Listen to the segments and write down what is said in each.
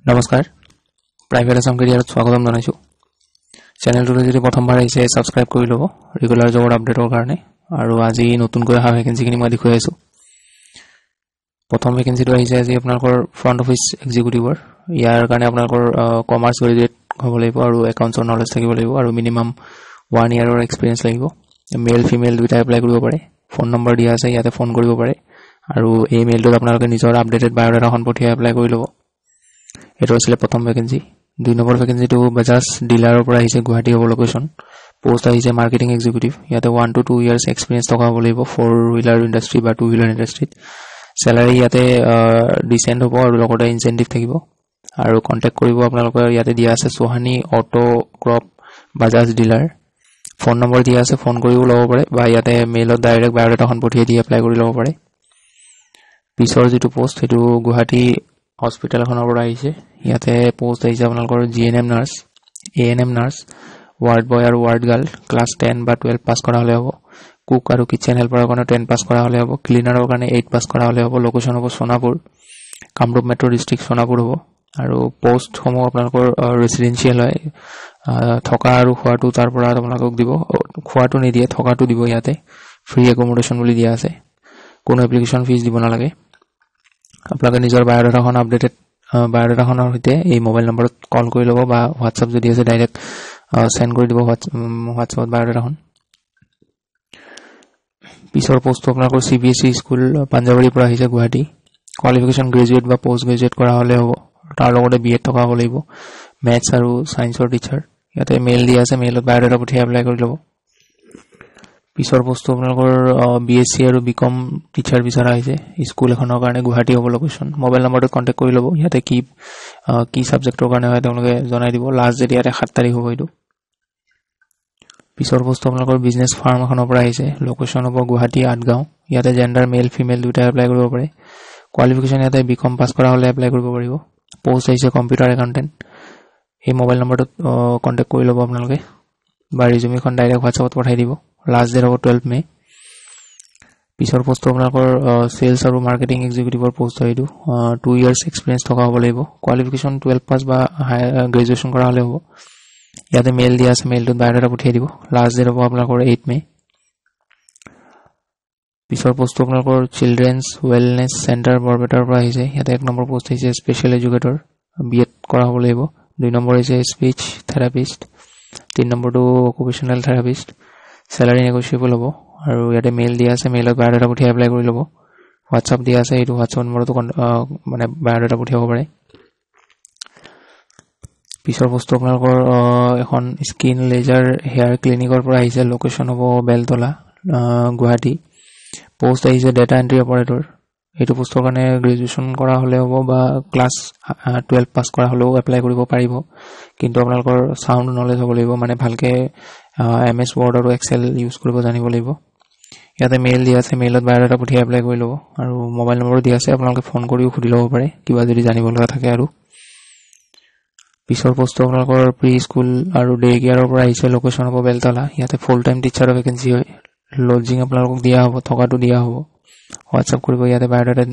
নমস্কাৰ প্ৰাইভেট আসাম কেৰিয়াৰত স্বাগতম জনাইছো চেনেলটো যদি প্ৰথমবাৰ আহিছে সাবস্ক্ৰাইব কৰি লব ৰেগুলাৰ জবৰ আপডেটৰ কাৰণে আৰু আজি নতুনকৈ অহা ভ্যাকেন্সি খিনি মই দেখুৱাই আছো প্ৰথম ভ্যাকেন্সিটো আহিছে আজি আপোনালোকৰ ফ্ৰন্ট অফিচ এক্সিকিউটিভৰ ইয়াৰ কাৰণে আপোনালোকৰ কমাৰ্চ গ্ৰেজুৱেট হ'ব লাগিব আৰু একাউন্টছৰ নলেজ থাকিব লাগিব আৰু মিনিমাম 1 ইয়াৰৰ এক্সপেৰিয়েন্স লাগিব মেল ফিমেল দুটা এপ্লাই কৰিব পাৰে ফোন নম্বৰ দিয়া আছে ইয়াতে ফোন কৰিব পাৰে আৰু এই মেইলটোত আপোনালোকে নিজৰ আপডেটেড বায়োডাটাখন পঠিয়াই এপ্লাই কৰি লব এটো আছিল প্ৰথম ভ্যাকেন্সি দুই নম্বৰ ভ্যাকেন্সিটো বাজাজ ডিলাৰৰ পৰা আহিছে গুৱাহাটী হ'ব লোকেশন পোষ্ট আহিছে মাৰ্কেটিং এক্সিকিউটিভ ইয়াতে 1 to 2 ইয়াৰ্স এক্সপেৰিয়েন্স থকা হ'ব লাগিব 4 হুইলাৰ ইন্ডাষ্ট্ৰি বা 2 হুইলাৰ ইন্ডাষ্ট্ৰিত স্যালাৰি ইয়াতে ডিসেন্ট হ'ব আৰু লগতে ইনসেন্টিভ থাকিব আৰু কন্টাক্ট কৰিব আপোনালোকৰ ইয়াতে দিয়া আছে Sohani auto corp Bajaj dealer phone number দিয়া আছে ফোন কৰিও ল'ব পাৰে বা ইয়াতে মেইলত ডাইৰেক্ট বায়োডাটাখন পঠিয়াই দি এপ্লাই কৰি ল'ব পাৰে পিছৰ যেটো পোষ্ট হেতু গুৱাহাটী হস্পিটেল এখনৰ পৰা আহিছে ইয়াতে পোষ্ট আহিছে আপোনালোকৰ জিএনএম নাৰ্স এএনএম নাৰ্স ওয়াৰ্ড বয় আৰু ওয়াৰ্ড গাৰ্ল ক্লাস 10 বা 12 পাস কৰা হলে হ'ব কুক আৰু কিচেন হেল্পাৰৰ কাৰণে 10 পাস কৰা হলে হ'ব ক্লিনাৰৰ কাৰণে 8 পাস কৰা হলে হ'ব লোকেশন হ'ব সোনাপুৰ কামৰূপ মেট্ৰ ডিস্ট্ৰিক্ট সোনাপুৰ হ'ব আৰু পোষ্ট সমূহ আপোনালোকৰ ৰেসিডেন্সিয়েল হয় থকা আৰু খোৱাটো তাৰ পৰা আপোনালোকক দিব খোৱাটো নিদিয়ে থকাটো দিব ইয়াতে ফ্ৰী একমোডেশন বুলি দিয়া আছে কোনো এপ্লিকেশন ফিজ দিব নালাগে আপোনালোকে নিজৰ বায়োডাটাখন আপডেটেড বায়োডাটাখনৰ সৈতে এই মোবাইল নম্বৰত কল কৰি ল'ব বা WhatsApp যদি আছে ডাইৰেক্ট সেন্ড কৰি দিব WhatsApp বায়োডাটাখন পিছৰ পোষ্ট আপোনালোকৰ CBSE স্কুল পাঞ্জাবাৰীৰ পৰা আহিছে গুৱাহাটী কোৱালিফিকেশন গ্ৰেজুৱেট বা পোষ্ট গ্ৰেজুৱেট কৰা হলে হ'ব তাৰ লগতে বিএড থকা হ'ব লাগিব মেথছ আৰু সায়েন্সৰ টিচাৰ ইয়াতে মেইল দিয়া আছে মেইলত বায়োডাটা পঠিয়াই এপ্লাই কৰি ল'ব পিছৰ পোষ্ট আপোনালোকৰ BSc আৰু BCom টিচাৰ বিচাৰা হৈছে স্কুল এখনৰ কাৰণে গুৱাহাটী হ'ব লোকেশন মোবাইল নম্বৰটো কন্টাক্ট কৰি ল'ব ইয়াতে কি সাবজেক্টৰ কাৰণে হয় তেওঁলোকে জনাই দিব লাষ্ট ডেট ইয়াতে 7 তাৰিখ হ'ব এইটো পিছৰ পোষ্ট আপোনালোকৰ বিজনেছ ফাৰ্ম এখনৰ পৰা আহিছে লোকেশন হ'ব গুৱাহাটী আটগাঁও ইয়াতে জেন্ডাৰ মেল ফিমেল দুটা এপ্লাই কৰিব পাৰে কোৱালিফিকেশন ইয়াতে BCom পাস কৰা হলে এপ্লাই কৰিব পাৰিব পোষ্ট আহিছে কম্পিউটাৰ একাউন্টেন্ট এই মোবাইল নম্বৰটোত কন্টাক্ট কৰি ল'ব আপোনালোকে বা ৰিজিউমিখন ডাইৰেক্ট WhatsAppত পঠাই দিব লাষ্ট ডেট হ'ব 12 মে পিছৰ পোষ্ট আপোনালোকৰ সেলস আৰু মাৰ্কেটিং এক্সিকিউটিভৰ পোষ্ট হয়টো 2 ইয়াৰ্স এক্সপেৰিয়েন্স থকা হ'ব লাগিব কোৱালিফিকেশন 12 পাস বা গ্ৰেজুৱেচন কৰা হলে হ'ব ইয়াতে মেইল দিয়া আছে মেইলটোত বায়োডাটা পঠিয়াই দিব লাষ্ট ডেট হ'ব আপোনালোকৰ 8 মে পিছৰ পোষ্ট আপোনালোকৰ চিলড্ৰেনছ ৱেলনেছ সেন্টাৰ বৰপেটাৰ পৰা আহিছে ইয়াতে 1 নম্বৰ পোষ্ট আহিছে স্পেশাল এডুকেটৰ বিএড কৰা হ'ব লাগিব 2 নম্বৰ হৈছে স্পিচ থেৰাপিষ্ট 3 নম্বৰটো অকুপেশনাল থেৰাপিষ্ট স্যালাৰি নেগোশিয়েবল হ'ব আৰু ইয়াতে মেইল দিয়া আছে মেইলত বায়োডাটা পঠিয়াই এপ্লাই কৰি ল'ব WhatsApp দিয়া আছে এইটো WhatsApp নম্বৰটো মানে বায়োডাটা পঠিয়াব পাৰে পিছৰ পোষ্ট আপোনালোকৰ এখন স্কিন লেজাৰ হেয়াৰ ক্লিনিকৰ পৰা আহিছে লোকেশন হ'ব বেলতলা গুৱাহাটী পোষ্ট আহিছে ডাটা এন্ট্ৰি অপাৰেটৰ এইটো পোষ্টৰ কাৰণে গ্ৰেজুৱেচন কৰা হলে হ'ব বা ক্লাস 12 পাস কৰা হলেও এপ্লাই কৰিব পাৰিব কিন্তু আপোনালোকৰ সাউন্ড নলেজ হ'ব লাগিব মানে ভালকে MS Word আৰু Excel ইউজ কৰিব জানিব লাগিব ইয়াতে মেইল দিয়া আছে মেইলত বায়োডাটা পঠিয়াই এপ্লাই কৰি ল'ব আৰু মোবাইল নম্বৰ দিয়া আছে আপোনালোকে ফোন কৰিও খুদি ল'ব পাৰে কিবা যদি জানিব লগা থাকে আৰু পিছৰ পোষ্ট আপোনালোকৰ প্ৰি স্কুল আৰু ডে কেয়াৰৰ পৰা আহিছে লোকেশন হ'ব বেলতলা ইয়াতে ফুল টাইম টিচাৰৰ ভ্যাকেন্সি হয় লজিং আপোনালোকক দিয়া হ'ব থকাটো দিয়া হ'ব WhatsApp কৰিব ইয়াতে বায়োডাটা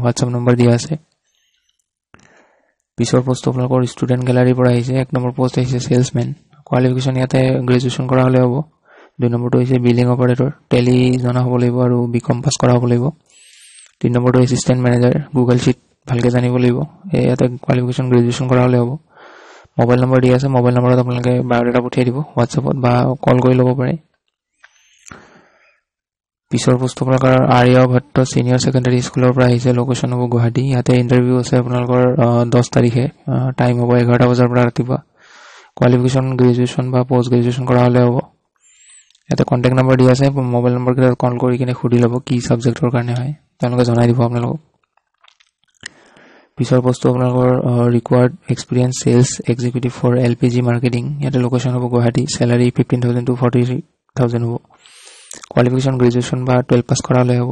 WhatsApp নম্বৰ দিয়া আছে পিছৰ পোষ্ট আপোনালোকৰ ষ্টুডেন্ট গ্যালাৰীৰ পৰা আহিছে 1 নম্বৰ পোষ্ট আহিছে সেলসম্যান কোৱালিফিকেশন ইয়াতে গ্ৰেজুৱেচন কৰা হলে হ'ব 2 নম্বৰটো হৈছে বিলিং অপাৰেটৰ টেলি জনা হ'ব লাগিব আৰু BCom পাস কৰা হ'ব লাগিব 3 নম্বৰটো এসিস্ট্যান্ট ম্যানেজাৰ গুগল শীট ভালকে জানিব লাগিব ইয়াতে কোৱালিফিকেশন গ্ৰেজুৱেচন কৰা হলে হ'ব মোবাইল নম্বৰ দিয়া আছে মোবাইল নম্বৰত আপোনালোকে বায়োডাটা পঠিয়াই দিব WhatsAppত বা কল কৰি ল'ব পাৰে পিছৰ পোষ্ট আপোনালোকৰ আৰ্য ভট্ট সিনিয়ৰ সেকেন্ডাৰী স্কুলৰ পৰা আহিছে লোকেশন হ'ব গুৱাহাটী ইয়াতে ইন্টাৰভিউ আছে আপোনালোকৰ 10 তাৰিখে টাইম হ'ব 11টা বজাৰ পৰা ৰাতিপুৱা কোৱালিফিকেশন গ্ৰেজুৱেচন বা পোষ্ট গ্ৰেজুৱেচন কৰা হলে হ'ব ইয়াতে কন্টাক্ট নম্বৰ দিয়া আছে মোবাইল নম্বৰ কিটা কল কৰি কিনে খুদি ল'ব কি সাবজেক্টৰ কাৰণে হয় তেওঁলোকে জনাই দিব আপোনালোকক পিছৰ পোষ্ট আপোনালোকৰ required experience sales executive for LPG marketing ইয়াতে লোকেশন হ'ব গুৱাহাটী স্যালাৰি 15000 to 40000 হ'ব কোৱালিফিকেশন গ্ৰেজুৱেচন বা 12 পাস কৰা হলে হ'ব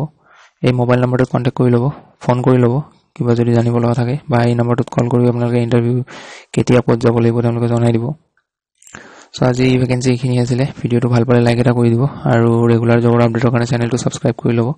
এই মোবাইল নম্বৰটোত কন্টাক্ট কৰি ল'ব ফোন কৰি ল'ব কিবা যদি জানিব লগা থাকে বা এই নম্বৰটোত কল কৰি আপোনালোকে ইন্টাৰভিউ কেতিয়া পত যাব লাগিব তেওঁলোকে জনাই দিব সো আজি ভ্যাকেন্সি খিনি আছিল ভিডিওটো ভাল পালে লাইক এটা কৰি দিব আৰু ৰেগুলাৰ জবৰ আপডেটৰ কাৰণে চেনেলটো সাবস্ক্ৰাইব কৰি ল'ব